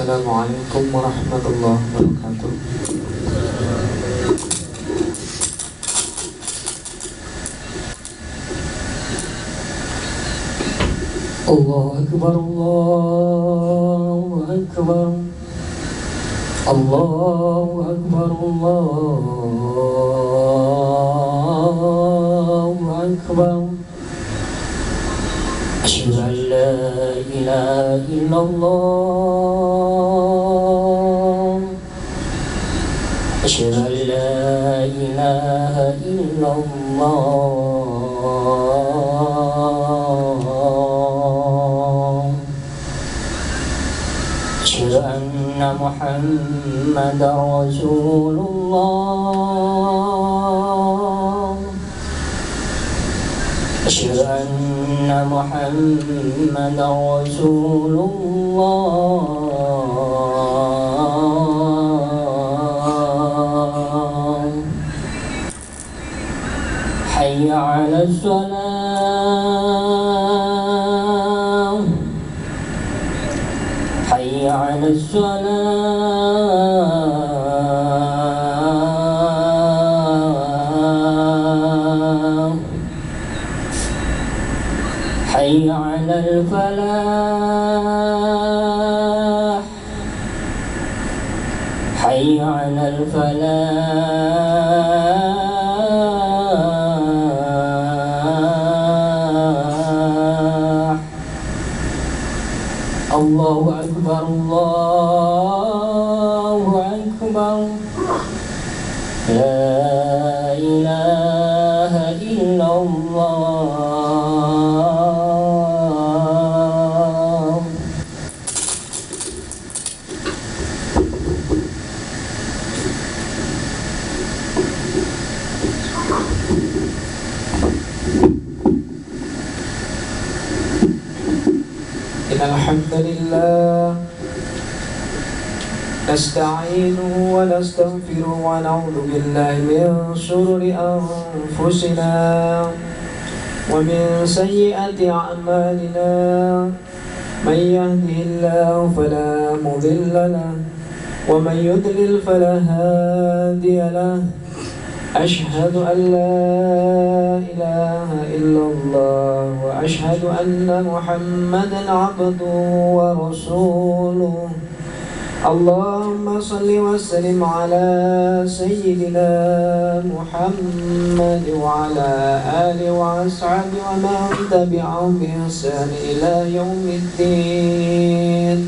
Assalamualaikum warahmatullahi wabarakatuh. Allahu Akbar, Allahu Akbar, Allahu Akbar, Allahu Akbar. Asyhadu an la ilaha illallah, asyhadu an la ilaha illallah, asyhadu anna Muhammadar Rasulullah, asyhadu anna Muhammadar Rasulullah. Hayya 'alas salah, hayya 'alas salah, hayya 'alal falah, hayya 'alal falah. Allahu Akbar, Allahu Akbar. La ilaha illallah. Alhamdulillah, nasta'inuhu wa nastaghfiruhu wa na'udzu billahi min shururi anfusina wa min sayyiati a'malina. Man yahdihillahu fala mudilla lahu wa man yudlil fala hadiya lahu. Ashhadu an la ilaha illallah wa ashhadu anna Muhammadan abduhu wa rasuluh. Allahumma salli wa sallim ala sayyidina Muhammad wa ala alihi wa ashabihi wa man tabi'ahum bi ihsan ila yaumiddin.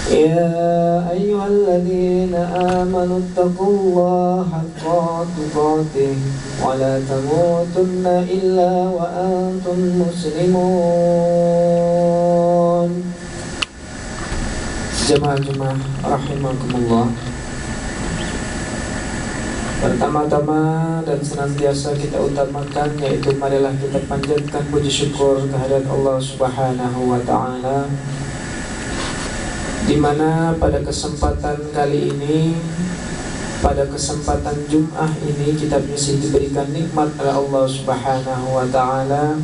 Ya ayyuhalladzina amanu taqullaha haqqa tuqatih wa la tamutunna illa wa antum muslimun. Jemaah-jemaah rahimakumullah, pertama-tama dan senantiasa kita utamakan yaitu marilah kita panjatkan puji syukur kehadirat Allah Subhanahu wa ta'ala, di mana pada kesempatan kali ini, pada kesempatan Jum'ah ini, kita masih diberikan nikmat oleh Allah Subhanahu wa ta'ala,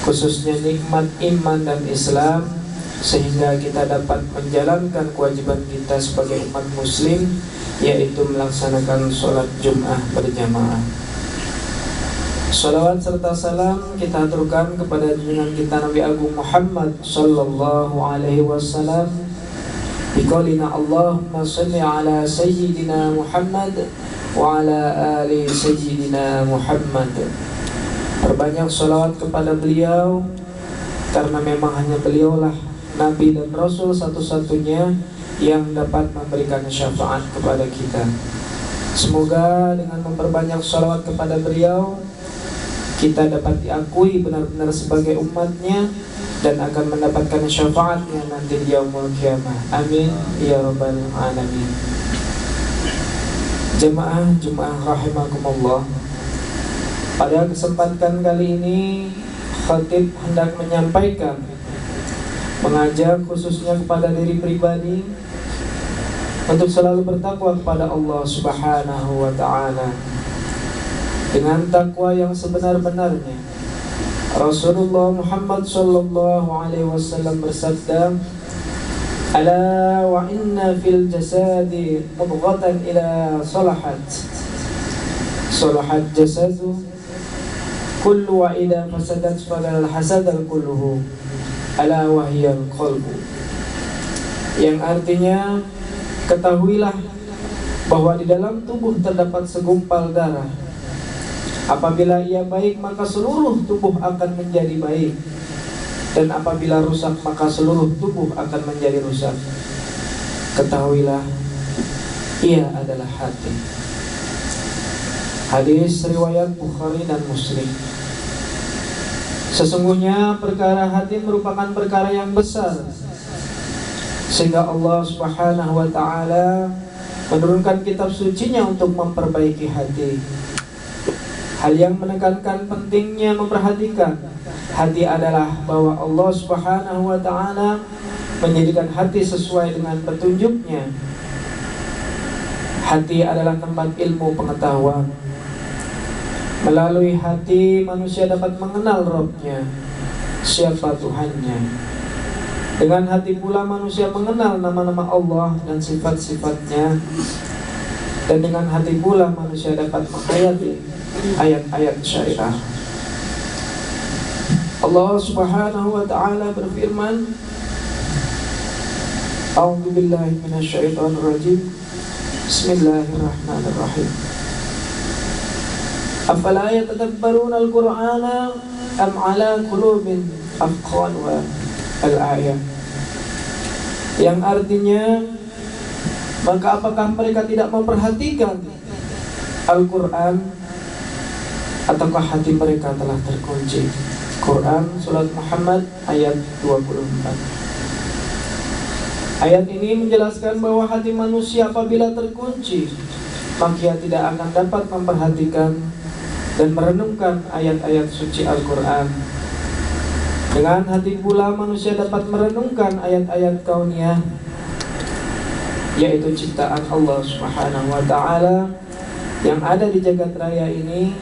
khususnya nikmat iman dan Islam, sehingga kita dapat menjalankan kewajiban kita sebagai umat muslim, yaitu melaksanakan sholat Jum'ah berjamaah. Salawat serta salam kita aturkan kepada junjungan kita Nabi Agung Muhammad sallallahu alaihi wasallam. Biqaulina Allahumma salli ala sayyidina Muhammad wa ala ali sayyidina Muhammad. Perbanyak salawat kepada beliau, karena memang hanya beliaulah Nabi dan Rasul satu-satunya yang dapat memberikan syafaat kepada kita. Semoga dengan memperbanyak salawat kepada beliau, kita dapat diakui benar-benar sebagai umatnya dan akan mendapatkan syafaatnya nanti di yaumul qiyamah. Amin ya rabbal alamin. Jemaah rahimakumullah, pada kesempatan kali ini khatib hendak menyampaikan, mengajak khususnya kepada diri pribadi untuk selalu bertakwa kepada Allah Subhanahu wa ta'ala dengan takwa yang sebenar-benarnya. Rasulullah Muhammad sallallahu alaihi wasallam bersabda, Ala wa inna fil jasadi mudghatan ila salahat jasadu kullu wa idha fasadat fadal hasadal kulluhu ala wahiyal qalbu. Yang artinya, ketahuilah bahwa di dalam tubuh terdapat segumpal darah. Apabila ia baik, maka seluruh tubuh akan menjadi baik, dan apabila rusak, maka seluruh tubuh akan menjadi rusak. Ketahuilah, ia adalah hati. Hadis riwayat Bukhari dan Muslim. Sesungguhnya perkara hati merupakan perkara yang besar, sehingga Allah Subhanahu wa ta'ala menurunkan kitab sucinya untuk memperbaiki hati. Hal yang menekankan pentingnya memperhatikan hati adalah bahwa Allah Subhanahu wa ta'ala menjadikan hati sesuai dengan petunjuknya. Hati adalah tempat ilmu pengetahuan. Melalui hati manusia dapat mengenal Rabb-nya, siapa Tuhannya. Dengan hati pula manusia mengenal nama-nama Allah dan sifat-sifatnya. Dan dengan hati pula manusia dapat menghayati ayat-ayat syariah. Allah Subhanahu wa ta'ala berfirman, A'udzu billahi minasyaitonir rajim. Bismillahirrahmanirrahim. Afala yatadabbaruna al-Qur'ana am 'ala qulubin aqfalha al-ayat. Yang artinya, maka apakah mereka tidak memperhatikan Al-Quran, ataukah hati mereka telah terkunci? Quran Surat Muhammad ayat 24. Ayat ini menjelaskan bahwa hati manusia apabila terkunci, maka ia tidak akan dapat memperhatikan dan merenungkan ayat-ayat suci Al-Quran. Dengan hati pula manusia dapat merenungkan ayat-ayat kauniyah, yaitu ciptaan Allah Subhanahu wa ta'ala yang ada di jagat raya ini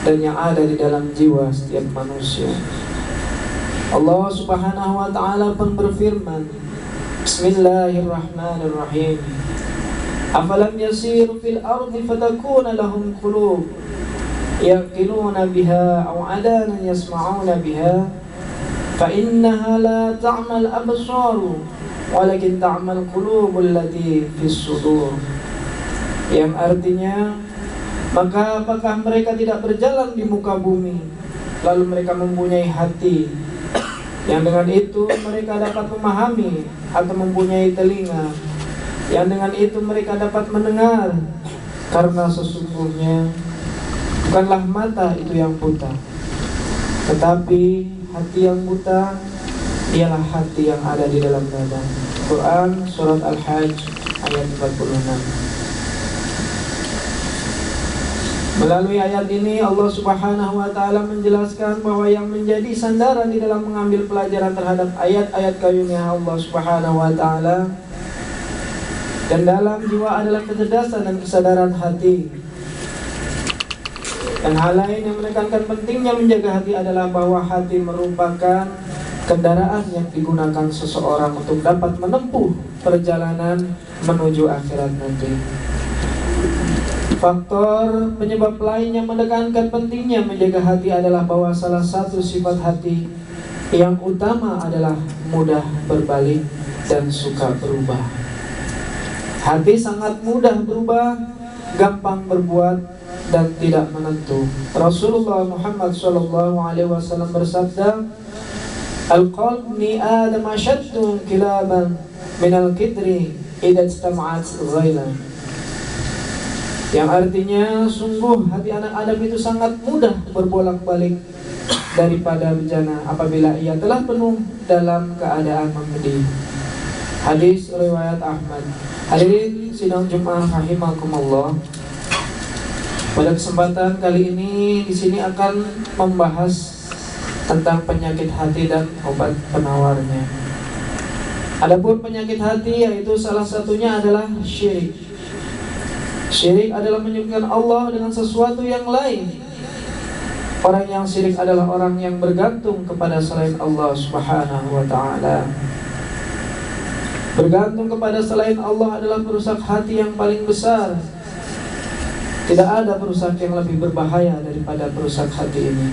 dan yang ada di dalam jiwa setiap manusia. Allah Subhanahu wa ta'ala pun berfirman, Bismillahirrahmanirrahim. Afalam yasiru fil ardi fatakuna lahum qulub yaqiluna biha aw adanan yasma'una biha fa innaha la ta'mal absaru walakin ta'mal qulubul lati fis sudur. Yang artinya, maka apakah mereka tidak berjalan di muka bumi, lalu mereka mempunyai hati, yang dengan itu mereka dapat memahami, atau mempunyai telinga, yang dengan itu mereka dapat mendengar. Karena sesungguhnya bukanlah mata itu yang buta, tetapi hati yang buta ialah hati yang ada di dalam dada. Quran Surat Al-Hajj ayat 46. Melalui ayat ini Allah Subhanahu wa ta'ala menjelaskan bahwa yang menjadi sandaran di dalam mengambil pelajaran terhadap ayat-ayat karunia Allah Subhanahu wa ta'ala dan dalam jiwa adalah kecerdasan dan kesadaran hati. Dan hal lain yang menekankan pentingnya menjaga hati adalah bahwa hati merupakan kendaraan yang digunakan seseorang untuk dapat menempuh perjalanan menuju akhirat nanti. Faktor penyebab lain yang menekankan pentingnya menjaga hati adalah bahwa salah satu sifat hati yang utama adalah mudah berbalik dan suka berubah. Hati sangat mudah berubah, gampang berbuat, dan tidak menentu. Rasulullah Muhammad SAW bersabda, Al-qalb ni Adam ashaddu kilaban minal kidri idza istama'at ghailan. Yang artinya, sungguh hati anak Adam itu sangat mudah berbolak-balik daripada bejana apabila ia telah penuh dalam keadaan memedih. Hadis riwayat Ahmad. Hadirin sidang Jumat rahimakumullah. Pada kesempatan kali ini di sini akan membahas tentang penyakit hati dan obat penawarnya. Adapun penyakit hati yaitu salah satunya adalah syirik. Syirik adalah menyekutukan Allah dengan sesuatu yang lain. Orang yang syirik adalah orang yang bergantung kepada selain Allah Subhanahu wa ta'ala. Bergantung kepada selain Allah adalah perusak hati yang paling besar. Tidak ada perusak yang lebih berbahaya daripada perusak hati ini.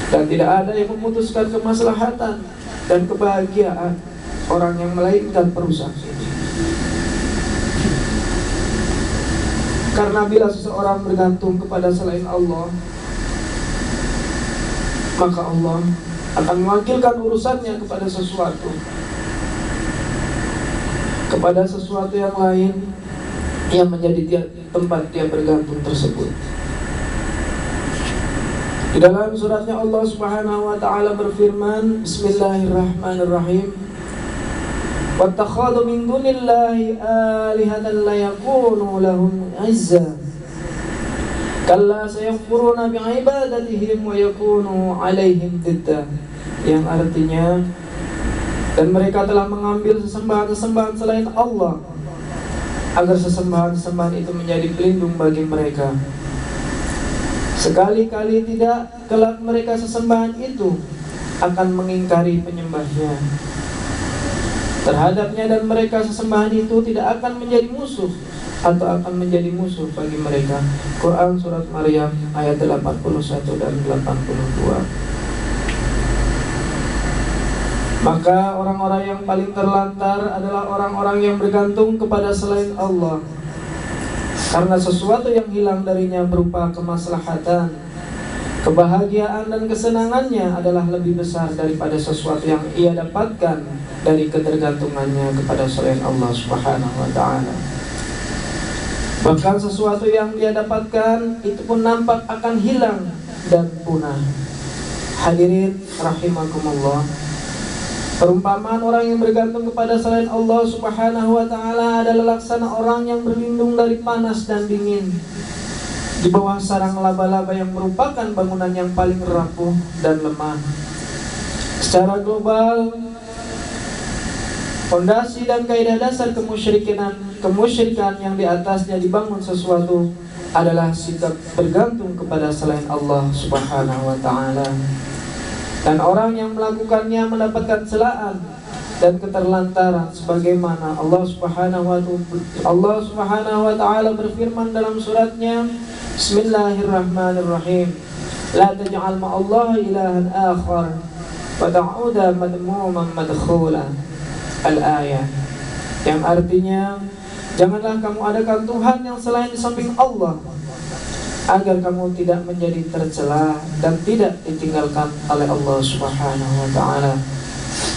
Dan tidak ada yang memutuskan kemaslahatan dan kebahagiaan orang yang melainkan perusak ini. Karena bila seseorang bergantung kepada selain Allah, maka Allah akan mewakilkan urusannya kepada sesuatu yang lain yang menjadi tempat dia bergantung tersebut. Di dalam suratnya Allah Subhanahu wa taala berfirman, Bismillahirrahmanirrahim. Wattakhadhu min dunillahi alihatan la yakunu lahum 'izza. Kalla sayakfuruna bi'ibadatihim wa yakunu 'alaihim didda. Yang artinya, dan mereka telah mengambil sesembahan-sesembahan selain Allah agar sesembahan-sesembahan itu menjadi pelindung bagi mereka. Sekali-kali tidak, kelak mereka sesembahan itu akan mengingkari penyembahnya terhadapnya, dan mereka sesembahan itu tidak akan menjadi musuh atau akan menjadi musuh bagi mereka. Quran Surat Maryam ayat 81 dan 82. Maka orang-orang yang paling terlantar adalah orang-orang yang bergantung kepada selain Allah, karena sesuatu yang hilang darinya berupa kemaslahatan, kebahagiaan dan kesenangannya adalah lebih besar daripada sesuatu yang ia dapatkan dari ketergantungannya kepada selain Allah Subhanahu wa ta'ala. Bahkan sesuatu yang dia dapatkan itu pun nampak akan hilang dan punah. Hadirin rahimakumullah, perumpamaan orang yang bergantung kepada selain Allah Subhanahu wa ta'ala adalah laksana orang yang berlindung dari panas dan dingin di bawah sarang laba-laba yang merupakan bangunan yang paling rapuh dan lemah. Secara global, fondasi dan kaidah dasar kemusyrikan yang di atasnya dibangun sesuatu adalah sikap bergantung kepada selain Allah Subhanahu wa ta'ala. Dan orang yang melakukannya mendapatkan celaan dan keterlantaran, sebagaimana Allah Subhanahu wa ta'ala berfirman dalam suratnya, Bismillahirrahmanirrahim. La taj'al ma'allahi ilahan akhar wa ta'uda madmuman madkhula. Al-ayah, yang artinya, janganlah kamu adakan Tuhan yang selain di samping Allah, agar kamu tidak menjadi tercela dan tidak ditinggalkan oleh Allah Subhanahu wa ta'ala.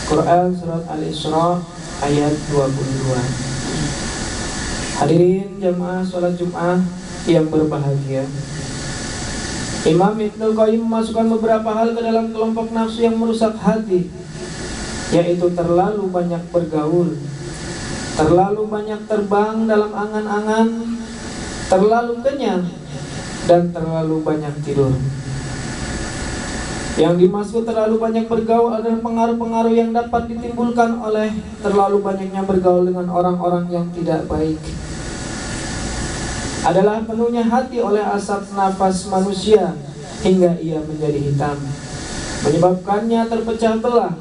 Quran Surat Al-Isra ayat 22. Hadirin jamaah sholat Jum'ah yang berbahagia, Imam Ibnul Qayyim memasukkan beberapa hal ke dalam kelompok nafsu yang merusak hati, yaitu terlalu banyak bergaul, terlalu banyak terbang dalam angan-angan, terlalu kenyang, dan terlalu banyak tidur. Yang dimaksud terlalu banyak bergaul adalah pengaruh-pengaruh yang dapat ditimbulkan oleh terlalu banyaknya bergaul dengan orang-orang yang tidak baik. Adalah penuhnya hati oleh asap nafas manusia hingga ia menjadi hitam, menyebabkannya terpecah belah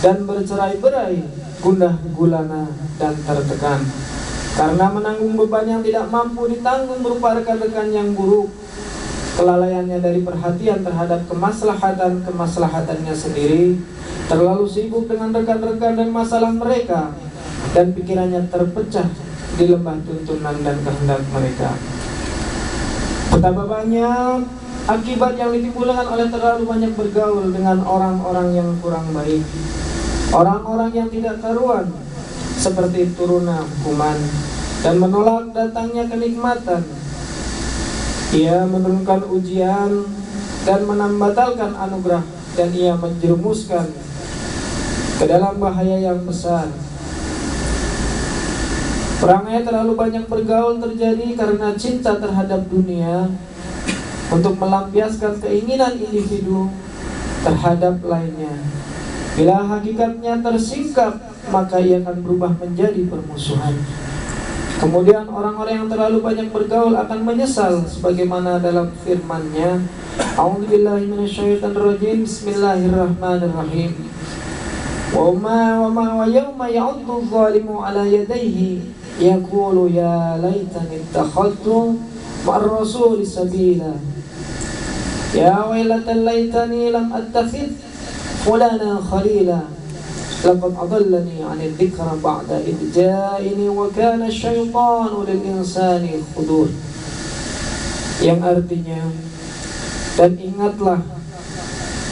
dan bercerai-berai, gundah gulana dan tertekan karena menanggung beban yang tidak mampu ditanggung berupa rekan-rekan yang buruk, kelalaiannya dari perhatian terhadap kemaslahatannya sendiri, terlalu sibuk dengan rekan-rekan dan masalah mereka, dan pikirannya terpecah di lembah tuntunan dan kehendak mereka. Betapa banyak akibat yang ditimbulkan oleh terlalu banyak bergaul dengan orang-orang yang kurang baik, orang-orang yang tidak karuan, seperti turunnya hukuman dan menolak datangnya kenikmatan. Ia menurunkan ujian dan membatalkan anugerah, dan ia menjerumuskan ke dalam bahaya yang besar. Perangai terlalu banyak bergaul terjadi karena cinta terhadap dunia untuk melampiaskan keinginan individu terhadap lainnya. Bila hakikatnya tersingkap, maka ia akan berubah menjadi permusuhan. Kemudian orang-orang yang terlalu banyak bergaul akan menyesal, sebagaimana dalam firman-Nya, A'udzubillahi minasyaitonirrajim, Bismillahirrahmanirrahim. wa yawma ya'uddu adh-dhalimu 'ala yadayhi yaqulu ya laitani ittakhadtu ma'ar rasuli sabila ya wailata laitani lam attakhidh fulana khalila laqad adallani 'ani dzikra ba'da idh ja'ani wa kana asy-syaitanu lil insani khudur. Yang artinya, dan ingatlah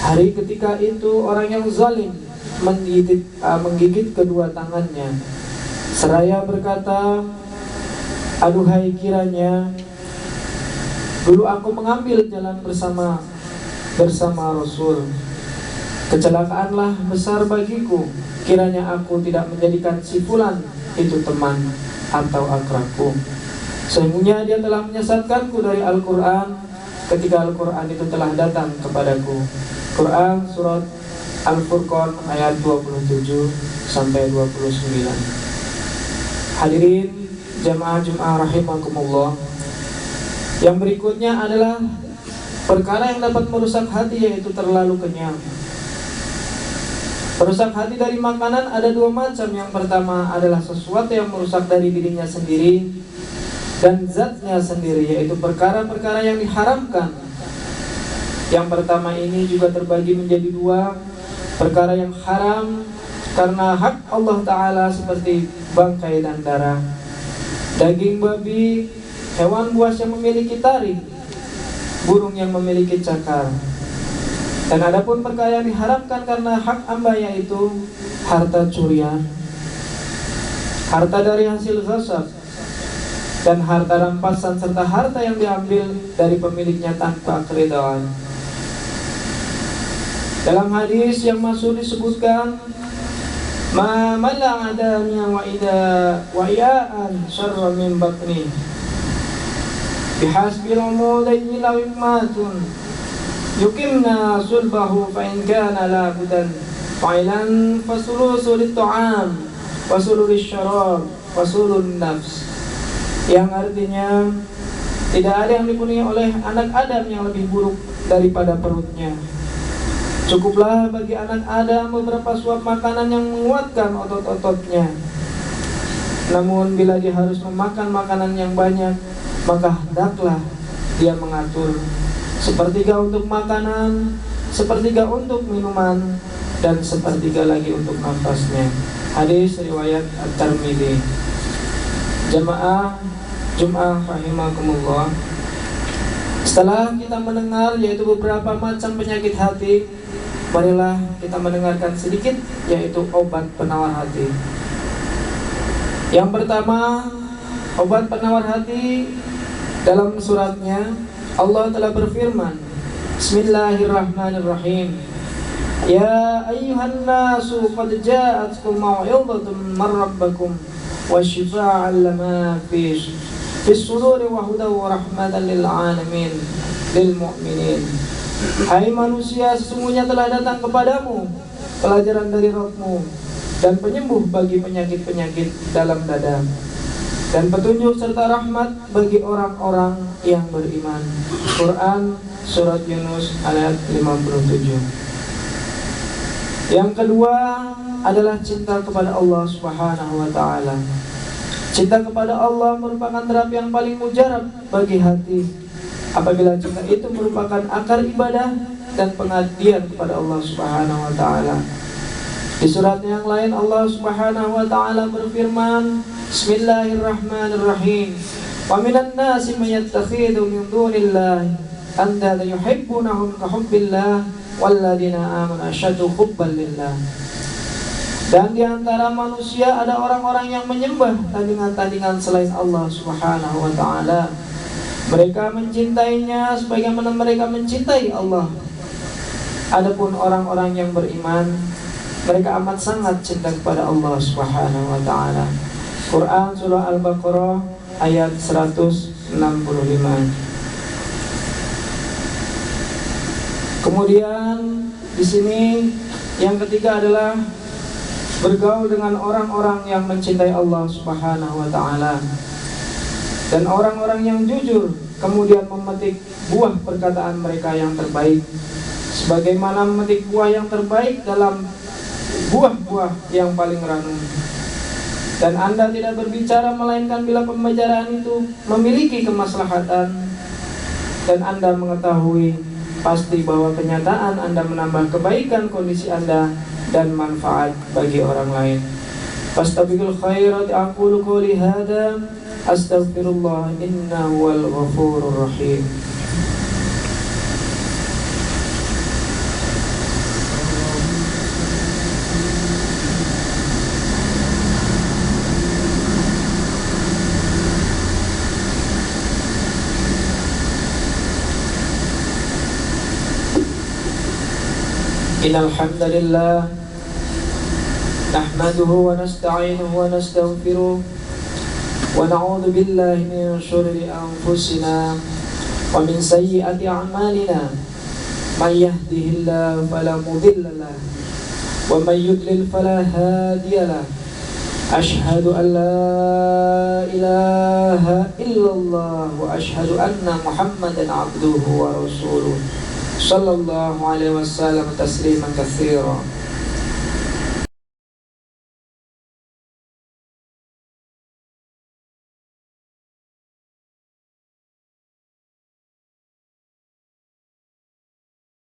hari ketika itu orang yang zalim menggigit kedua tangannya seraya berkata, aduhai kiranya dulu aku mengambil jalan bersama Rasul. Kecelakaanlah besar bagiku kiranya aku tidak menjadikan si fulan itu teman atau akrabku. Sesungguhnya dia telah menyesatkanku dari Al-Quran ketika Al-Quran itu telah datang kepadaku. Quran surat Al-Furqan ayat 27 sampai 29. Hadirin jamaah Jum'ah rahimakumullah. Yang berikutnya adalah perkara yang dapat merusak hati, yaitu terlalu kenyang. Merusak hati dari makanan ada dua macam. Yang pertama adalah sesuatu yang merusak dari dirinya sendiri dan zatnya sendiri, yaitu perkara-perkara yang diharamkan. Yang pertama ini juga terbagi menjadi dua. Perkara yang haram karena hak Allah Ta'ala seperti bangkai dan darah, daging babi, hewan buas yang memiliki taring, burung yang memiliki cakar. Dan adapun perkara yang diharamkan karena hak hamba, yaitu harta curian, harta dari hasil ghasab, dan harta rampasan, serta harta yang diambil dari pemiliknya tanpa keridhaan. Dalam hadis yang masyhur disebutkan, ma mala adanya wa iya'an syarra min batni bihasbil umudaini law immatun yukimna sulbahu fa in kana la budan fa'ilan fasulusu lit-ta'am wasulu lisyarab wasulun nafs. Yang artinya, tidak ada yang dipenuhi oleh anak Adam yang lebih buruk daripada perutnya. Cukuplah bagi anak Adam beberapa suap makanan yang menguatkan otot-ototnya. Namun bila dia harus memakan makanan yang banyak, maka hendaklah dia mengatur sepertiga untuk makanan, sepertiga untuk minuman, dan sepertiga lagi untuk nafasnya. Hadis riwayat At-Tirmidzi. Jamaah Jum'ah rahimakumullah. Setelah kita mendengar yaitu beberapa macam penyakit hati, marilah kita mendengarkan sedikit yaitu obat penawar hati. Yang pertama, obat penawar hati. Dalam suratnya Allah telah berfirman, Bismillahirrahmanirrahim, ya ayyuhan nasu qad ja'atkum mau'izatun min rabbikum wa shifaa'an lima fis suduri wa hudan wa rahmatan lil alamin lil mu'minin. Hai manusia, sesungguhnya telah datang kepadamu pelajaran dari Rabbmu dan penyembuh bagi penyakit-penyakit dalam dada, dan petunjuk serta rahmat bagi orang-orang yang beriman. Quran surat Yunus ayat 57. Yang kedua adalah cinta kepada Allah Subhanahu wa ta'ala. Cinta kepada Allah merupakan terapi yang paling mujarab bagi hati. Apabila cinta itu merupakan akar ibadah dan pengabdian kepada Allah Subhanahu wa ta'ala. Di surat yang lain Allah Subhanahu wa ta'ala berfirman, Bismillahirrahmanirrahim, wa minan nasi man yattakhidhu min dunillahi andada yuhibbunahum ka hubbillah walladzina amanu asyaddu hubban lillah. Dan di antara manusia ada orang-orang yang menyembah tandingan-tandingan selain Allah Subhanahu wa ta'ala. Mereka mencintainya sebagaimana mereka mencintai Allah. Adapun orang-orang yang beriman, mereka amat sangat cinta kepada Allah Subhanahu wa ta'ala. Quran surah Al-Baqarah ayat 165. Kemudian di sini yang ketiga adalah bergaul dengan orang-orang yang mencintai Allah Subhanahu wa ta'ala dan orang-orang yang jujur, kemudian memetik buah perkataan mereka yang terbaik. Sebagaimana memetik buah yang terbaik dalam buah-buah yang paling ranum. Dan Anda tidak berbicara melainkan bila pembicaraan itu memiliki kemaslahatan, dan Anda mengetahui pasti bahwa kenyataan Anda menambah kebaikan kondisi Anda dan manfaat bagi orang lain. Fastabiqul khairat, aqulu qouli hadza astaghfirullah innahu wal ghafurur rahim. Innal hamdalillah nahmaduhu wa nasta'inuhu wa nastaghfiruh wa na'udzu billahi min shururi anfusina wa min sayyiati a'malina. May yahdihillahu fala mudilla lahu wa may yudlil fala hadiya lahu. Ashhadu an la ilaha illallah wa ashhadu anna Muhammadan abduhu wa rasuluh sallallahu alaihi wasallam tasliman katsira.